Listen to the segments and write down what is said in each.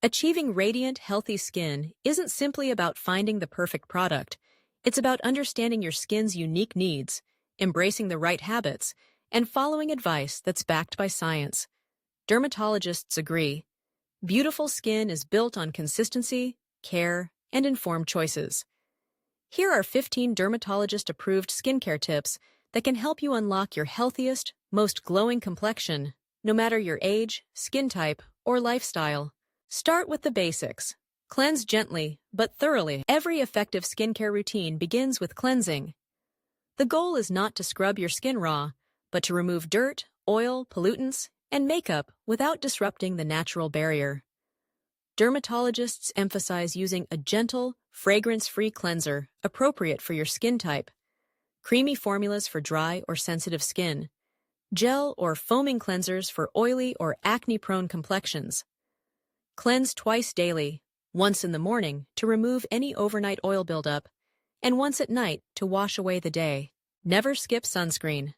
Achieving radiant, healthy skin isn't simply about finding the perfect product. It's about understanding your skin's unique needs, embracing the right habits, and following advice that's backed by science. Dermatologists agree. Beautiful skin is built on consistency, care, and informed choices. Here are 15 dermatologist-approved skincare tips that can help you unlock your healthiest, most glowing complexion, no matter your age, skin type, or lifestyle. Start with the basics. Cleanse gently, but thoroughly. Every effective skincare routine begins with cleansing. The goal is not to scrub your skin raw, but to remove dirt, oil, pollutants, and makeup without disrupting the natural barrier. Dermatologists emphasize using a gentle, fragrance-free cleanser appropriate for your skin type. Creamy formulas for dry or sensitive skin. Gel or foaming cleansers for oily or acne-prone complexions. Cleanse twice daily, once in the morning to remove any overnight oil buildup, and once at night to wash away the day. Never skip sunscreen.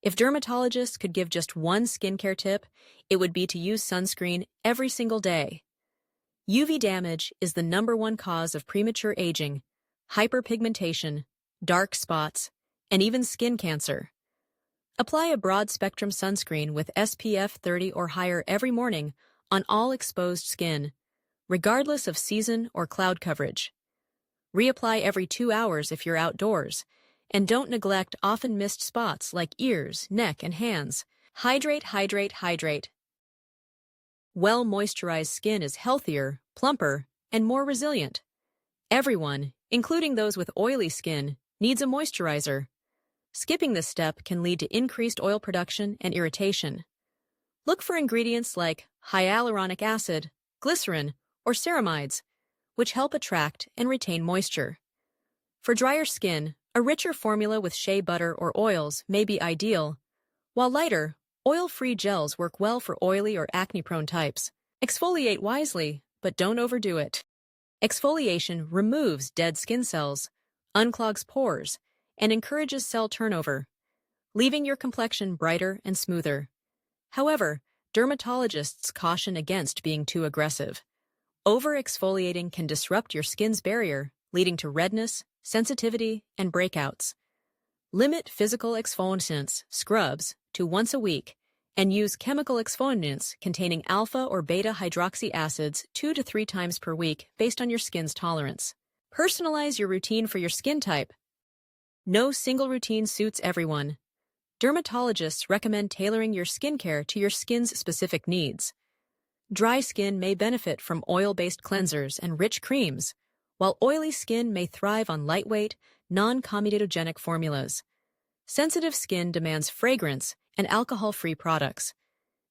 If dermatologists could give just one skincare tip, it would be to use sunscreen every single day. UV damage is the #1 cause of premature aging, hyperpigmentation, dark spots, and even skin cancer. Apply a broad-spectrum sunscreen with SPF 30 or higher every morning on all exposed skin, regardless of season or cloud coverage. Reapply every 2 hours if you're outdoors, and don't neglect often missed spots like ears, neck, and hands. Hydrate, hydrate, hydrate. Well-moisturized skin is healthier, plumper, and more resilient. Everyone, including those with oily skin, needs a moisturizer. Skipping this step can lead to increased oil production and irritation. Look for ingredients like hyaluronic acid, glycerin, or ceramides, which help attract and retain moisture. For drier skin, a richer formula with shea butter or oils may be ideal, while lighter, oil-free gels work well for oily or acne-prone types. Exfoliate wisely, but don't overdo it. Exfoliation removes dead skin cells, unclogs pores, and encourages cell turnover, leaving your complexion brighter and smoother. However, dermatologists caution against being too aggressive. Over-exfoliating can disrupt your skin's barrier, leading to redness, sensitivity, and breakouts. Limit physical exfoliants, scrubs, to once a week, and use chemical exfoliants containing alpha or beta hydroxy acids 2 to 3 times per week based on your skin's tolerance. Personalize your routine for your skin type. No single routine suits everyone. Dermatologists recommend tailoring your skincare to your skin's specific needs. Dry skin may benefit from oil-based cleansers and rich creams, while oily skin may thrive on lightweight, non-comedogenic formulas. Sensitive skin demands fragrance and alcohol-free products.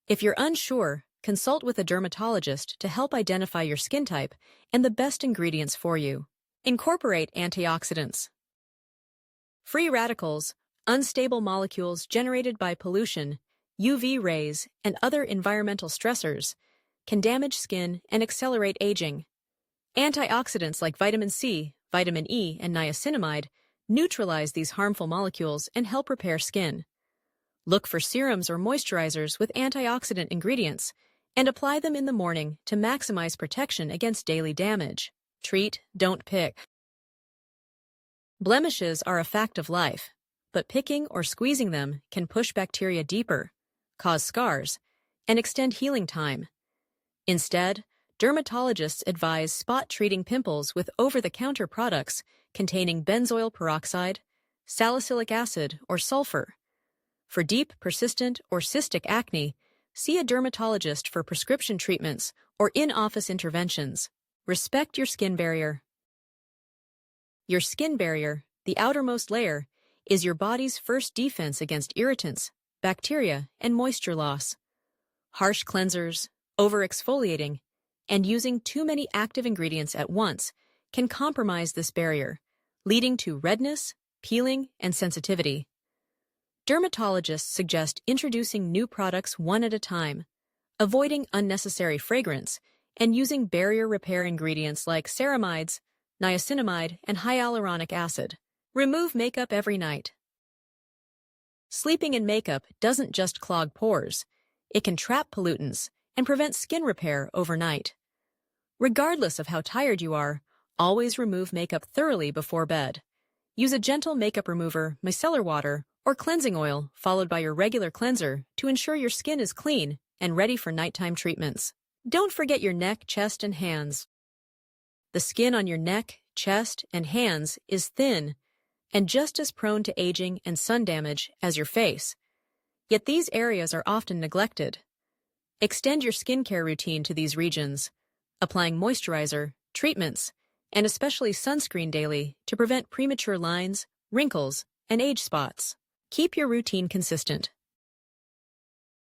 If you're unsure, consult with a dermatologist to help identify your skin type and the best ingredients for you. Incorporate antioxidants. Free radicals, unstable molecules generated by pollution, UV rays, and other environmental stressors, can damage skin and accelerate aging. Antioxidants like vitamin C, vitamin E, and niacinamide neutralize these harmful molecules and help repair skin. Look for serums or moisturizers with antioxidant ingredients and apply them in the morning to maximize protection against daily damage. Treat, don't pick. Blemishes are a fact of life, but picking or squeezing them can push bacteria deeper, cause scars, and extend healing time. Instead, dermatologists advise spot-treating pimples with over-the-counter products containing benzoyl peroxide, salicylic acid, or sulfur. For deep, persistent, or cystic acne, see a dermatologist for prescription treatments or in-office interventions. Respect your skin barrier. Your skin barrier, the outermost layer, is your body's first defense against irritants, bacteria, and moisture loss. Harsh cleansers, over-exfoliating, and using too many active ingredients at once can compromise this barrier, leading to redness, peeling, and sensitivity. Dermatologists suggest introducing new products one at a time, avoiding unnecessary fragrance, and using barrier repair ingredients like ceramides, niacinamide, and hyaluronic acid. Remove makeup every night. Sleeping in makeup doesn't just clog pores. It can trap pollutants, and prevent skin repair overnight. Regardless of how tired you are, always remove makeup thoroughly before bed. Use a gentle makeup remover, micellar water, or cleansing oil followed by your regular cleanser to ensure your skin is clean and ready for nighttime treatments. Don't forget your neck, chest, and hands. The skin on your neck, chest, and hands is thin and just as prone to aging and sun damage as your face. Yet these areas are often neglected. Extend your skincare routine to these regions, applying moisturizer, treatments, and especially sunscreen daily to prevent premature lines, wrinkles, and age spots. Keep your routine consistent.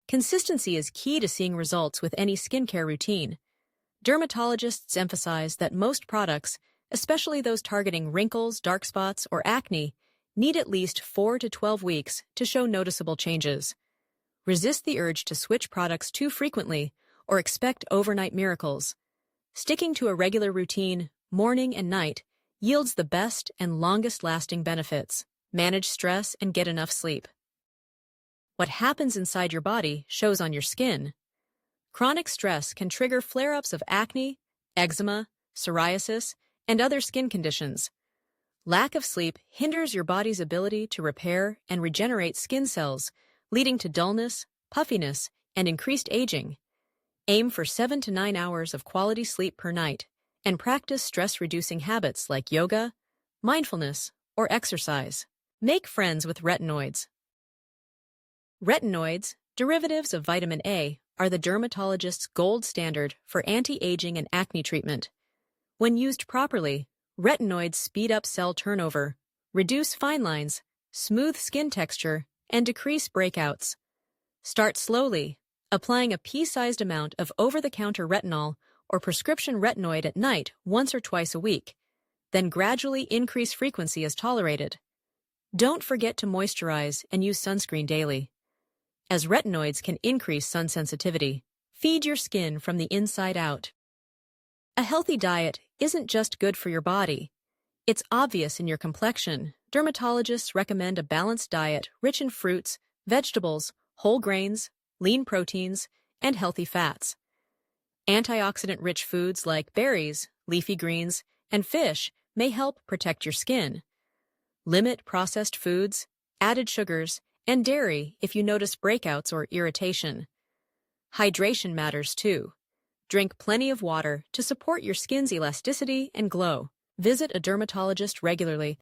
Consistency is key to seeing results with any skincare routine. Dermatologists emphasize that most products, especially those targeting wrinkles, dark spots, or acne, need at least 4 to 12 weeks to show noticeable changes. Resist the urge to switch products too frequently or expect overnight miracles. Sticking to a regular routine, morning and night, yields the best and longest-lasting benefits. Manage stress and get enough sleep. What happens inside your body shows on your skin. Chronic stress can trigger flare-ups of acne, eczema, psoriasis, and other skin conditions. Lack of sleep hinders your body's ability to repair and regenerate skin cells, leading to dullness, puffiness, and increased aging. Aim for 7 to 9 hours of quality sleep per night and practice stress-reducing habits like yoga, mindfulness, or exercise. Make friends with retinoids. Retinoids, derivatives of vitamin A, are the dermatologist's gold standard for anti-aging and acne treatment. When used properly, retinoids speed up cell turnover, reduce fine lines, smooth skin texture, and decrease breakouts. Start slowly, applying a pea-sized amount of over-the-counter retinol or prescription retinoid at night once or twice a week. Then gradually increase frequency as tolerated. Don't forget to moisturize and use sunscreen daily, as retinoids can increase sun sensitivity. Feed your skin from the inside out. A healthy diet isn't just good for your body. It's obvious in your complexion. Dermatologists recommend a balanced diet rich in fruits, vegetables, whole grains, lean proteins, and healthy fats. Antioxidant-rich foods like berries, leafy greens, and fish may help protect your skin. Limit processed foods, added sugars, and dairy if you notice breakouts or irritation. Hydration matters too. Drink plenty of water to support your skin's elasticity and glow. Visit a dermatologist regularly.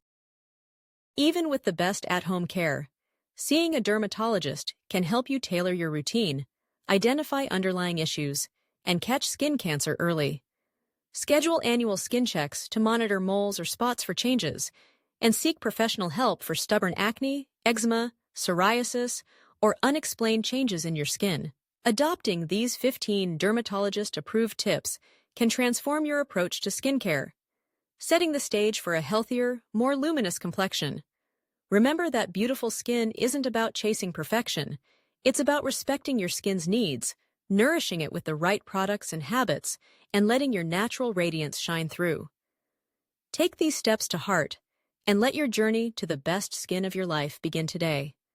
Even with the best at-home care, seeing a dermatologist can help you tailor your routine, identify underlying issues, and catch skin cancer early. Schedule annual skin checks to monitor moles or spots for changes, and seek professional help for stubborn acne, eczema, psoriasis, or unexplained changes in your skin. Adopting these 15 dermatologist-approved tips can transform your approach to skincare, setting the stage for a healthier, more luminous complexion. Remember that beautiful skin isn't about chasing perfection. It's about respecting your skin's needs, nourishing it with the right products and habits, and letting your natural radiance shine through. Take these steps to heart, and let your journey to the best skin of your life begin today.